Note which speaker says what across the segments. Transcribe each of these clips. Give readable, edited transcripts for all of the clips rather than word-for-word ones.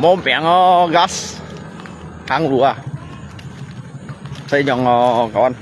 Speaker 1: Mau beng gas hang lúa saya nyong kawan.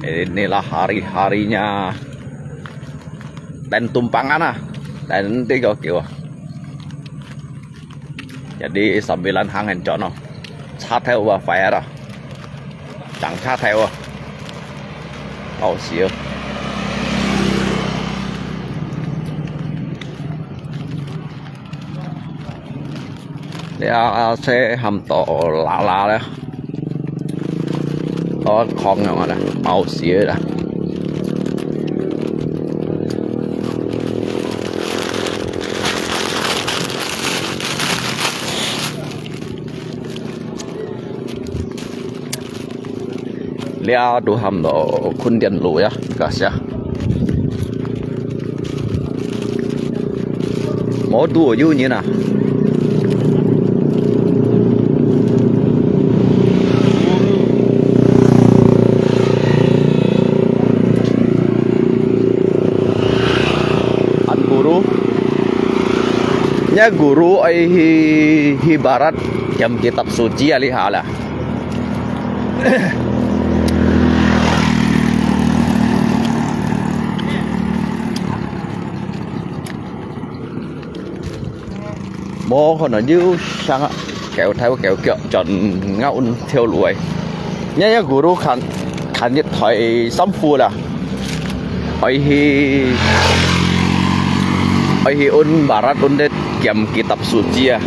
Speaker 1: Inilah hari-harinya dan tumpangan dan tiga kilo. Jadi sambilan hang chọn sát theo và phải đó chẳng sát theo xíu để xe hầm tổ lạ đấy có con nào này màu xíu đó lia đồ hầm tổ khuôn điện lụi á cả xe mỗi đùa như nào nya guru ai ibarat jam kitab suci alihala. Bố còn ở dưới sang á kéo theo kéo chọn ngạo theo lùi nhá guru khăn nhất thời sắm phu là ai un barat un det kiam kitab suci ya.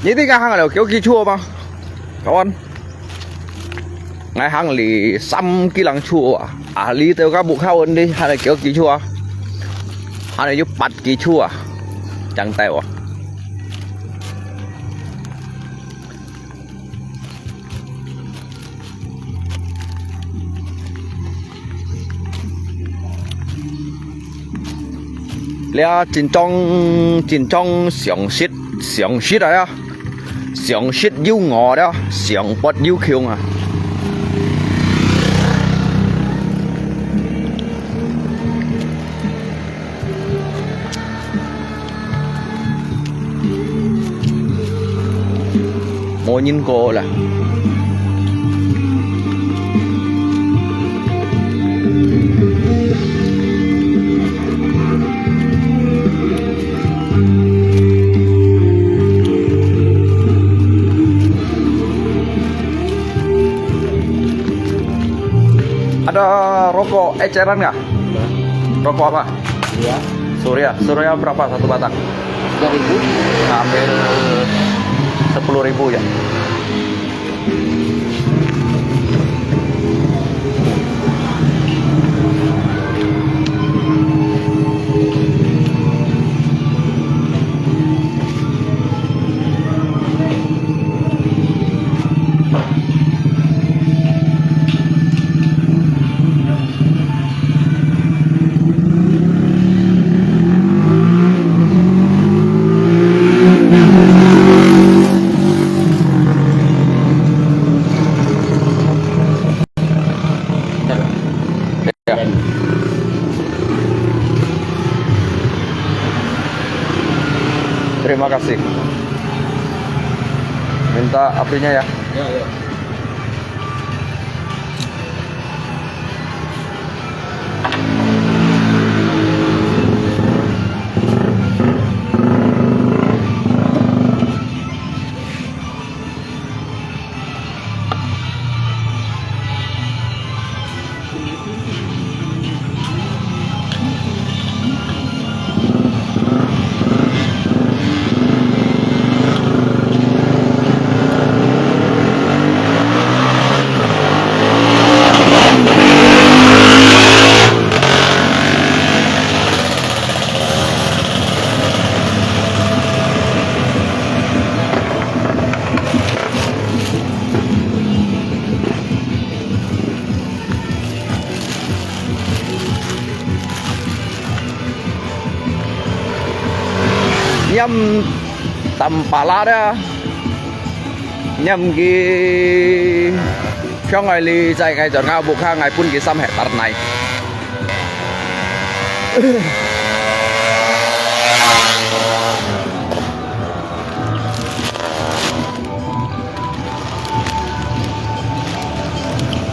Speaker 1: Những cái hang là kiểu kia chua mà các bạn ngay hang lì xăm cái lăng chua lì theo các bụng khao đi hay là kiểu kia chua hay là giúp bắt kia chua chẳng tèo lẽ trên trong xiong xít đấy á xiong xít yêu ngò đó xiong bớt yêu khiêu à mỗi nhìn cô là ada rokok eceran nggak? Rokok apa? Surya berapa satu batang?
Speaker 2: 3.000.
Speaker 1: Hampir 10.000 ya. Terima kasih. Minta apinya ya.
Speaker 2: Ya.
Speaker 1: nhâm tầm bà la đó nhâm cái cho ngày li dạy ngày chọn ngao buộc ha ngày pun cái xăm hẹp tạt này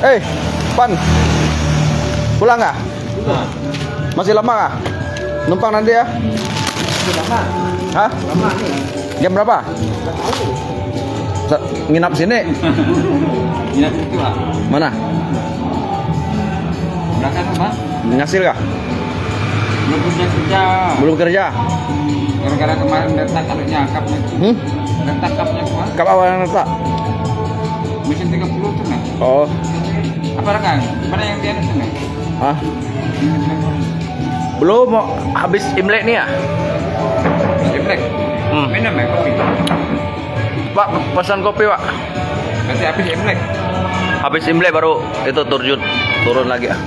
Speaker 1: eh Pan pulang nggak? Masih lama nggak? Numpang nanti ya?
Speaker 2: Lama.
Speaker 1: Hah?
Speaker 2: Lama nih.
Speaker 1: Jam berapa? Nginap sini?
Speaker 2: Nginap itu Pak.
Speaker 1: Mana?
Speaker 2: Belakang apa?
Speaker 1: Ngasil kah?
Speaker 2: Belum punya kerja.
Speaker 1: Belum kerja?
Speaker 2: Gara-gara kemarin retak kapnya kapnya. Retak kapnya Pak.
Speaker 1: Kap awal yang letak?
Speaker 2: Mesin 30 tuh nah.
Speaker 1: Oh.
Speaker 2: Apa rekan? Mana yang dia tuh nah?
Speaker 1: Hah? Belum mau habis Imlek nih ya?
Speaker 2: Imlek. Minum ya kopi.
Speaker 1: Pak, pesan kopi Pak.
Speaker 2: Nanti habis Imlek.
Speaker 1: Habis Imlek baru itu turun lagi ah.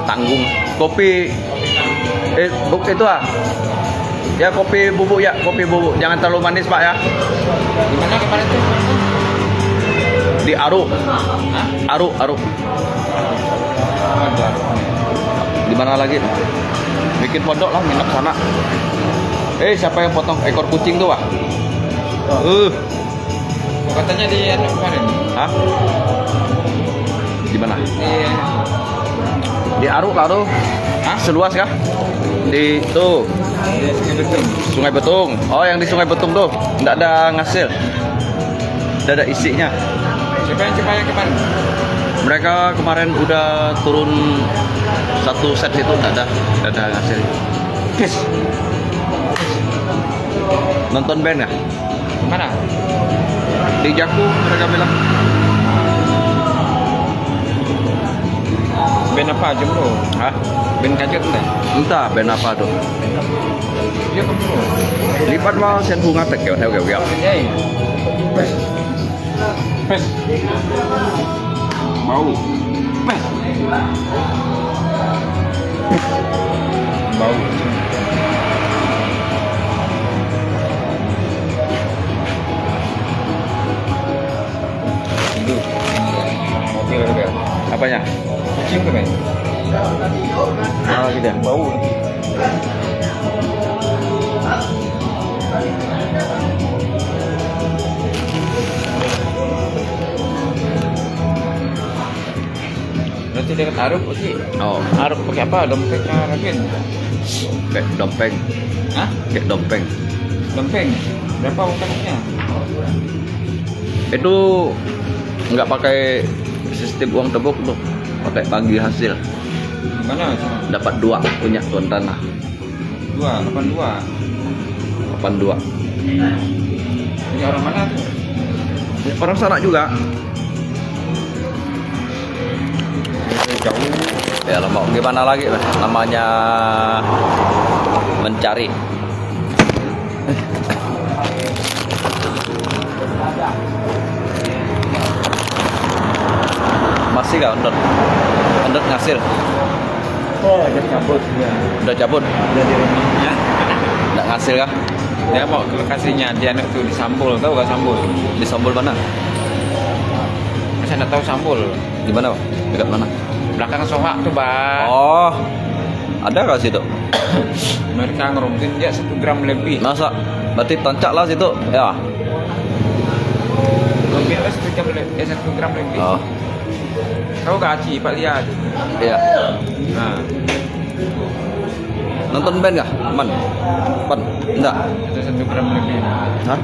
Speaker 1: Tanggung. Kopi itu ah. Ya kopi bubuk ya, kopi bubuk. Jangan terlalu manis Pak ya.
Speaker 2: Di mana kemarin tuh?
Speaker 1: Di Aru.
Speaker 2: Hah?
Speaker 1: Aru.
Speaker 2: Ada.
Speaker 1: Di mana lagi? Bikin pondok lah, nginep sana. Siapa yang potong ekor kucing tuh, Pak?
Speaker 2: Katanya di anu kemarin.
Speaker 1: Hah? Di mana?
Speaker 2: Iya.
Speaker 1: Di Aru.
Speaker 2: Hah?
Speaker 1: Seluas kah? Di tuh,
Speaker 2: Di Sungai Betung.
Speaker 1: Sungai Betung. Oh, yang di Sungai Betung tuh. Enggak ada ngasil. Enggak ada isinya.
Speaker 2: Siapa yang kemarin?
Speaker 1: Mereka kemarin udah turun satu set itu enggak ada ngasil. Nonton band nggak?
Speaker 2: Mana?
Speaker 1: Di Jaku mereka bilang.
Speaker 2: Band apa Jumbo?
Speaker 1: Hah?
Speaker 2: Band kacut enggak?
Speaker 1: Entah band apa tuh.
Speaker 2: Dia Jumbo.
Speaker 1: Lipat mau sen bunga tek theo kiểu kiểu.
Speaker 2: Hey. Bau. Bau. Itu mobil kan?
Speaker 1: Apanya?
Speaker 2: Kucing kan?
Speaker 1: Oh gitu.
Speaker 2: Bau. Berarti dia taruh sih.
Speaker 1: Oh,
Speaker 2: Taruh pakai apa? Dompetnya Rabin.
Speaker 1: kayak dompeng.
Speaker 2: Hah?
Speaker 1: Kayak dompeng.
Speaker 2: Dompeng. Berapa utangnya?
Speaker 1: Itu nggak pakai sistem uang tebuk tuh, pakai bagi hasil.
Speaker 2: Gimana?
Speaker 1: Dapat 2 punya tuan tanah.
Speaker 2: 82.
Speaker 1: 82.
Speaker 2: Ini orang mana tuh?
Speaker 1: Orang sana juga.
Speaker 2: Jauh.
Speaker 1: Ya mau gimana lagi lah, namanya mencari. Masih gak Ondot ngasil?
Speaker 2: Oh, ada cabut ya.
Speaker 1: Udah cabut?
Speaker 2: Ada di rumahnya.
Speaker 1: Nggak ngasil kah?
Speaker 2: Dia mau ke lokasinya, dia anak tuh di Sambul, tahu gak Sambul?
Speaker 1: Di Sombol mana?
Speaker 2: Masa nggak tahu Sambul?
Speaker 1: Di mana Pak? Dekat mana?
Speaker 2: Belakang Sohak tuh, Bang.
Speaker 1: Oh, ada nggak situ?
Speaker 2: Mereka ngerumpin dia 1 gram lebih.
Speaker 1: Masa? Berarti tancak lah situ? Ya.
Speaker 2: Ngerumpin lah 1 gram lebih.
Speaker 1: Oh,
Speaker 2: Tahu gak Aci, Pak lihat.
Speaker 1: iya.
Speaker 2: Nah,
Speaker 1: Nonton band nggak? Man? Enggak.
Speaker 2: itu 1 gram lebih.
Speaker 1: Hah?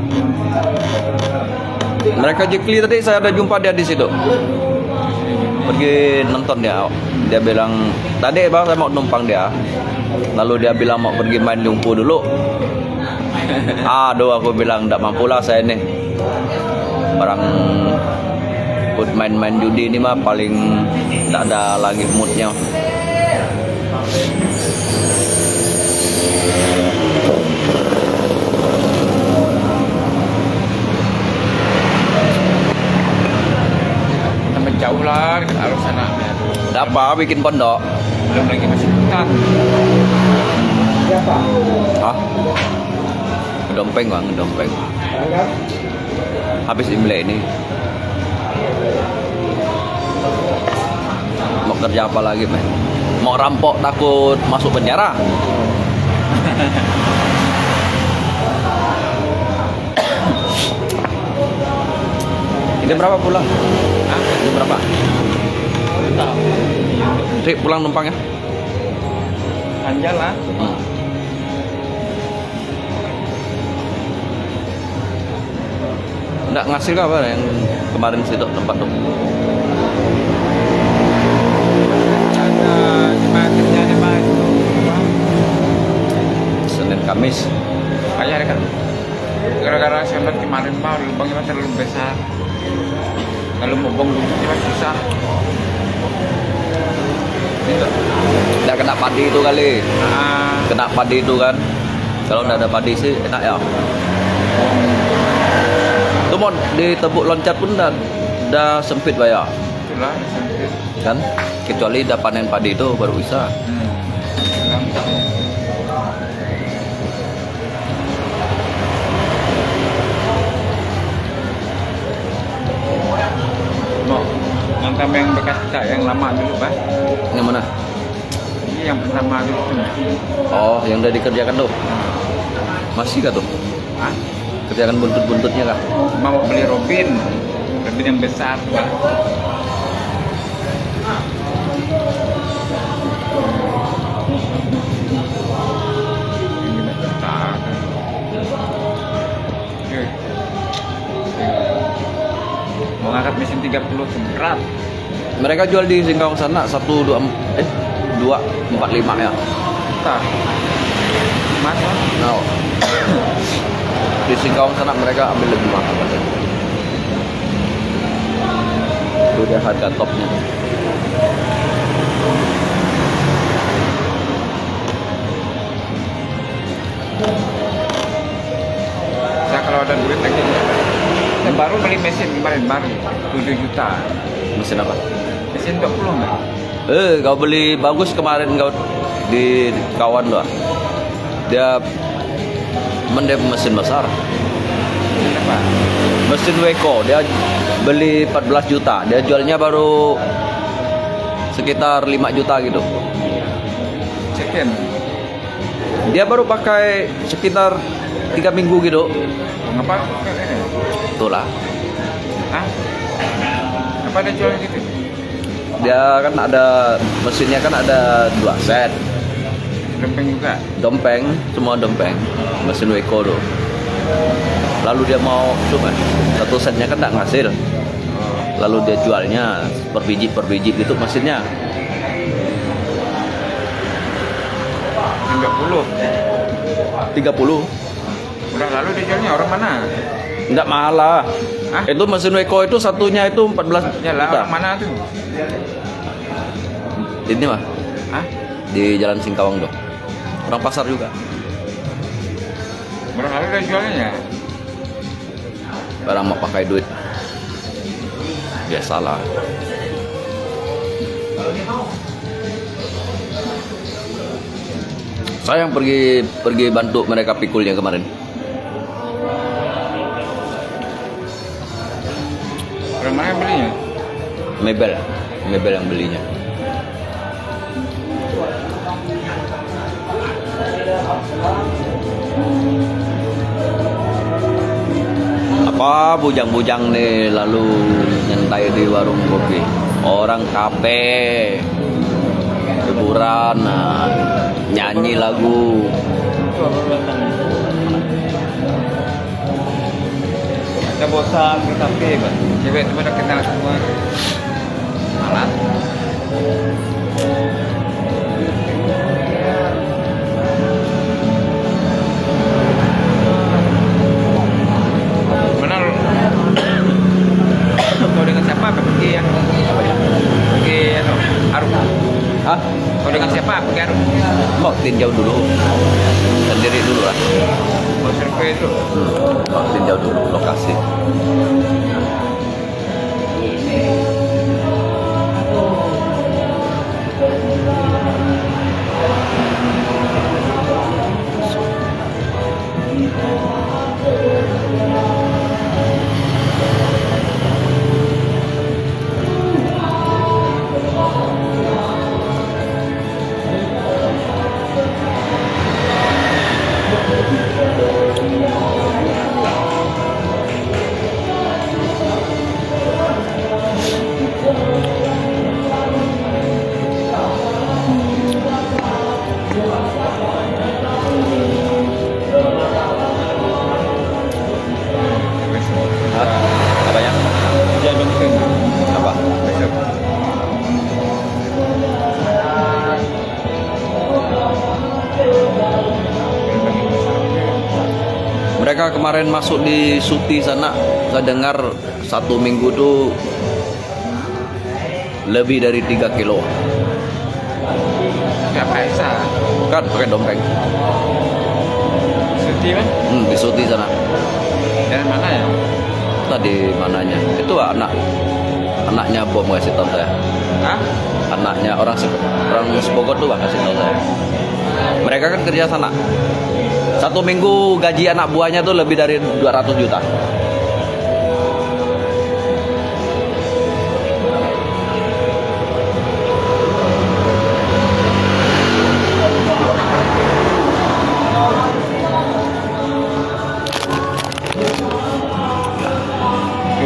Speaker 1: Mereka Jekli tadi saya ada jumpa dia di situ. Pergi nonton dia. Dia bilang tadi bang saya mau numpang dia. Lalu dia bilang mau pergi main lumpuh dulu. Aduh aku bilang enggak mampu lah saya nih. Barang main-main judi ini mah paling tak ada lagi moodnya.
Speaker 2: Tambah jauh lah dekat arah sana.
Speaker 1: Ada apa bikin pondok?
Speaker 2: Belum lagi masih hutan.
Speaker 1: Hah? Dompeng bang, dompeng. Habis Imlek ini. Mau kerja apa lagi, men? Mau rampok takut masuk penjara? Ini berapa pulang?
Speaker 2: Hah?
Speaker 1: Ini berapa?
Speaker 2: Tahu.
Speaker 1: Rik, pulang numpang ya?
Speaker 2: Panjang lah.
Speaker 1: Nggak ngasih apa yang kemarin situ tempat tuh?
Speaker 2: Ada kerja di mana itu?
Speaker 1: Senin Kamis.
Speaker 2: Kayak kan gara-gara sempat kemarin mah lubangnya mah terlalu besar. Kalau mau bong lubangnya mah susah. Itu.
Speaker 1: Nggak kena padi itu kali. Kena padi itu kan. Kalau nggak ada padi sih enak ya. Itu mau ditebuk loncat pun udah sempit bayar.
Speaker 2: Itulah sempit.
Speaker 1: Kan? Kecuali udah panen padi itu baru bisa.
Speaker 2: Mau ngantam yang bekas kita yang lama dulu, Pak.
Speaker 1: Yang mana?
Speaker 2: Ini yang pertama dulu tuh.
Speaker 1: Oh, yang udah dikerjakan tuh. Masih kah tuh?
Speaker 2: Hah?
Speaker 1: Kerjakan buntut-buntutnya kah?
Speaker 2: Mau beli Robin yang besar, Pak. Ini besar. Mau ngangkat mesin 30 tuh berat.
Speaker 1: Mereka jual di Singkawang sana 245 ya.
Speaker 2: Entah. Mas,
Speaker 1: Nah, di Singkawang sana mereka ambil lebih mahal katanya. Itu dia harga topnya.
Speaker 2: saya kalau ada duit lagi, saya baru beli mesin kemarin baru 7 juta.
Speaker 1: Mesin apa?
Speaker 2: Mesin 20 enggak?
Speaker 1: Kau beli bagus kemarin kau di kawan doa. Dia mendep mesin besar.
Speaker 2: Kenapa?
Speaker 1: Mesin Weko dia beli 14 juta. Dia jualnya baru sekitar 5 juta gitu.
Speaker 2: Second.
Speaker 1: Dia baru pakai sekitar 3 minggu gitu.
Speaker 2: Ngapa ini?
Speaker 1: Itulah.
Speaker 2: Hah? Apa ada jual gitu?
Speaker 1: Dia kan ada mesinnya kan ada 2 set.
Speaker 2: Lempeng juga.
Speaker 1: Dompeng, semua dompeng. Mesin Weko tuh. Lalu dia mau coba satu setnya kan nggak ngasil. Lalu dia jualnya per biji gitu mesinnya.
Speaker 2: 30.
Speaker 1: 30.
Speaker 2: Udah lalu dijualnya orang mana?
Speaker 1: Enggak mahal lah.
Speaker 2: Hah?
Speaker 1: Itu mesin Weko itu satunya itu 14
Speaker 2: Ya lah,
Speaker 1: juta.
Speaker 2: orang mana tuh?
Speaker 1: Ini mah
Speaker 2: Hah?
Speaker 1: di Jalan Singkawang tuh. Orang pasar juga.
Speaker 2: Orang lalu udah jualnya ya?
Speaker 1: Barang mau pakai duit. Biasalah. Saya yang pergi bantu mereka pikulnya kemarin.
Speaker 2: Orang mana yang belinya?
Speaker 1: Mebel yang belinya. Apa bujang-bujang nih lalu nyantai di warung kopi. Orang kafe hiburan, nah, nyanyi lagu.
Speaker 2: Kita bosan ke kafe, Pak. Cewek itu pada kenal semua. Malas. Mana lu? Kau dengan siapa? Pergi yang pergi Arum.
Speaker 1: Hah?
Speaker 2: Kau dengan siapa? Pergi Arum.
Speaker 1: Mau tinjau dulu. Sendiri dulu lah.
Speaker 2: Mau survei itu.
Speaker 1: Mau tinjau dulu lokasi. Hah? Apa ya?
Speaker 2: Dia dongeng.
Speaker 1: Apa?
Speaker 2: Besok.
Speaker 1: Mereka kemarin masuk di Suti sana, saya dengar 1 minggu tuh lebih dari 3 kilo.
Speaker 2: Gak biasa.
Speaker 1: Kan pakai dompeng.
Speaker 2: Suti kan?
Speaker 1: Di Suti sana.
Speaker 2: Dari mana ya?
Speaker 1: Tadi mananya? Itu anaknya Bom kasih tahu saya.
Speaker 2: Hah?
Speaker 1: Anaknya orang Bogor tuh kasih tahu saya. Mereka kan kerja sana. 1 minggu gaji anak buahnya tuh lebih dari 200 juta.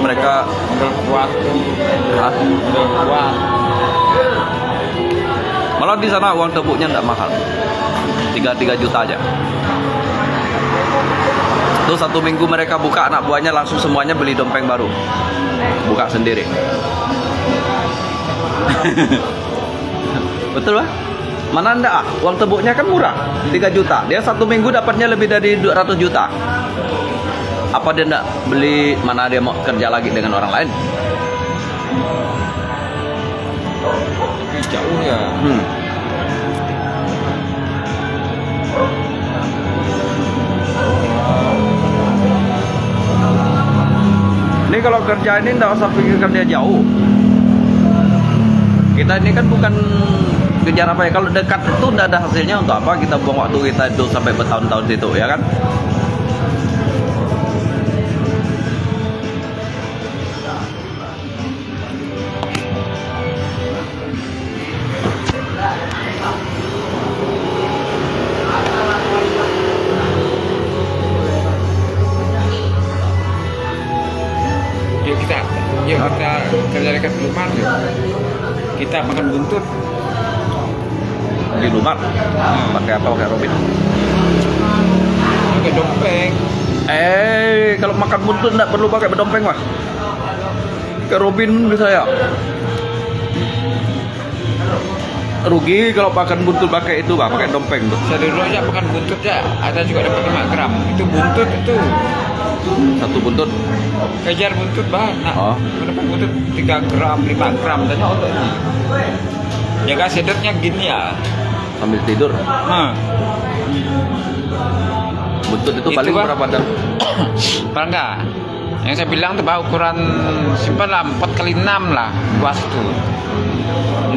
Speaker 1: Mereka
Speaker 2: Modal kuat.
Speaker 1: Hah?
Speaker 2: Modal kuat.
Speaker 1: Malah di sana uang tebuknya nggak mahal, 3 juta aja. Tuh 1 minggu mereka buka, anak buahnya langsung semuanya beli dompeng baru, buka sendiri. Betul lah. Mana anda uang tebuknya kan murah, 3 juta. Dia 1 minggu dapatnya lebih dari 200 juta. Apa dia nggak beli? Mana dia mau kerja lagi dengan orang lain?
Speaker 2: Tapi jauh ya.
Speaker 1: Ini kalau kerja ini nggak usah pikir kerja jauh. Kita ini kan bukan kejar apa ya. Kalau dekat itu nggak ada hasilnya, untuk apa kita buang waktu kita itu sampai bertahun-tahun itu, ya kan?
Speaker 2: Yuk kita kerja dekat rumah yuk. Kita makan buntut.
Speaker 1: Di rumah pakai apa? Pakai Robin.
Speaker 2: Pakai dompeng.
Speaker 1: Kalau makan buntut nggak perlu pakai dompeng mah. Ke Robin bisa ya. Rugi kalau makan buntut pakai itu, bah, pakai dompeng tuh.
Speaker 2: Saya dulu aja makan buntut ya. Ada juga dapat 5 gram. Itu buntut itu.
Speaker 1: 1 buntut.
Speaker 2: Kejar buntut bah. Nah,
Speaker 1: Oh.
Speaker 2: mendapat buntut 3 gram, 5 gram. Tanya untuk ini. Jaga sedotnya gini ya.
Speaker 1: Sambil tidur.
Speaker 2: Nah,
Speaker 1: Buntut itu
Speaker 2: Itu,
Speaker 1: paling
Speaker 2: Bang.
Speaker 1: berapa dan?
Speaker 2: pernah nggak? Yang saya bilang tuh bah ukuran simpan lah 4x6 lah luas itu.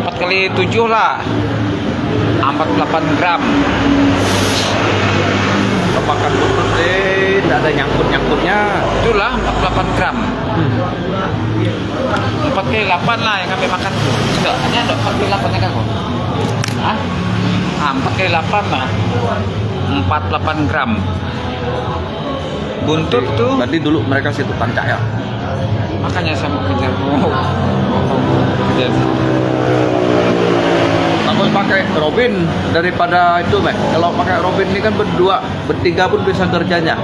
Speaker 2: 4x7 lah. 48 gram.
Speaker 1: Kalau makan buntut nggak ada nyangkut-nyangkutnya.
Speaker 2: Itulah 48 gram. 4x8 lah yang kami makan tuh. Enggak, hanya ada 4x8 ya kan kok? Hah? 4x8 lah. 48 gram. Buntut tuh.
Speaker 1: Berarti dulu mereka situ tancak ya.
Speaker 2: Makanya saya mau kejar kejar.
Speaker 1: Aku pakai Robin daripada itu, Mek. Kalau pakai Robin ini kan berdua, bertiga pun bisa kerjanya.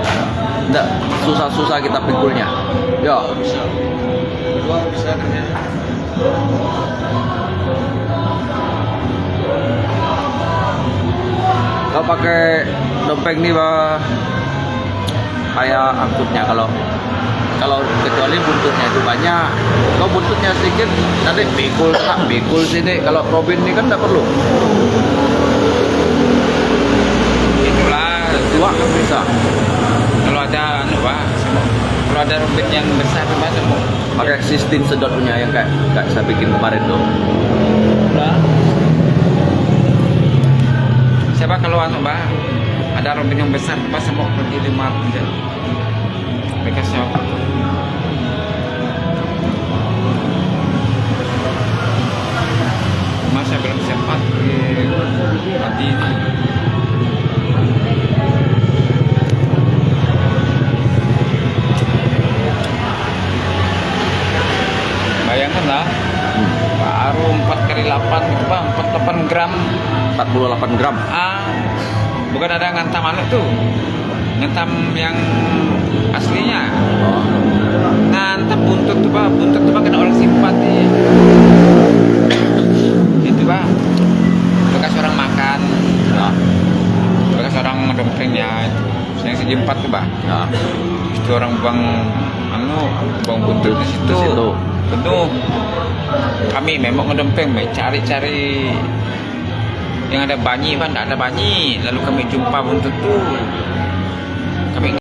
Speaker 1: Nggak susah-susah kita pikulnya. Ya.
Speaker 2: Berdua bisa kerja.
Speaker 1: Kalau pakai dompeng nih, bah, kayak angkutnya kalau kecuali buntutnya itu banyak. Kalau buntutnya sedikit, nanti pikul sini. Kalau Robin ini kan nggak perlu.
Speaker 2: Itulah
Speaker 1: Dua kan bisa.
Speaker 2: kalau ada kalau ada robot yang besar Pak semua.
Speaker 1: Pakai sistem sedot punya yang kayak saya bikin kemarin tuh.
Speaker 2: Siapa kalau Mbak ada robot yang besar Pak semua pergi 5 aja. Mereka siapa? Masa belum sempat tadi. Bayangkan lah, baru 4x8 gitu Bang, 48 gram
Speaker 1: 48 gram.
Speaker 2: Bukan ada ngantam anu tuh, ngantam yang aslinya.
Speaker 1: Oh.
Speaker 2: Ngantam buntut tuh pak kena orang simpati. Itu pak, bekas orang makan,
Speaker 1: Ya.
Speaker 2: bekas orang ngedempengnya itu. Yang segi 4 tuh pak.
Speaker 1: Ya.
Speaker 2: Itu orang buang buntut di situ. Penuh. Kami memang ngedempeng, cari yang ada banyi pak, tidak ada banyi. Lalu kami jumpa buntut tuh.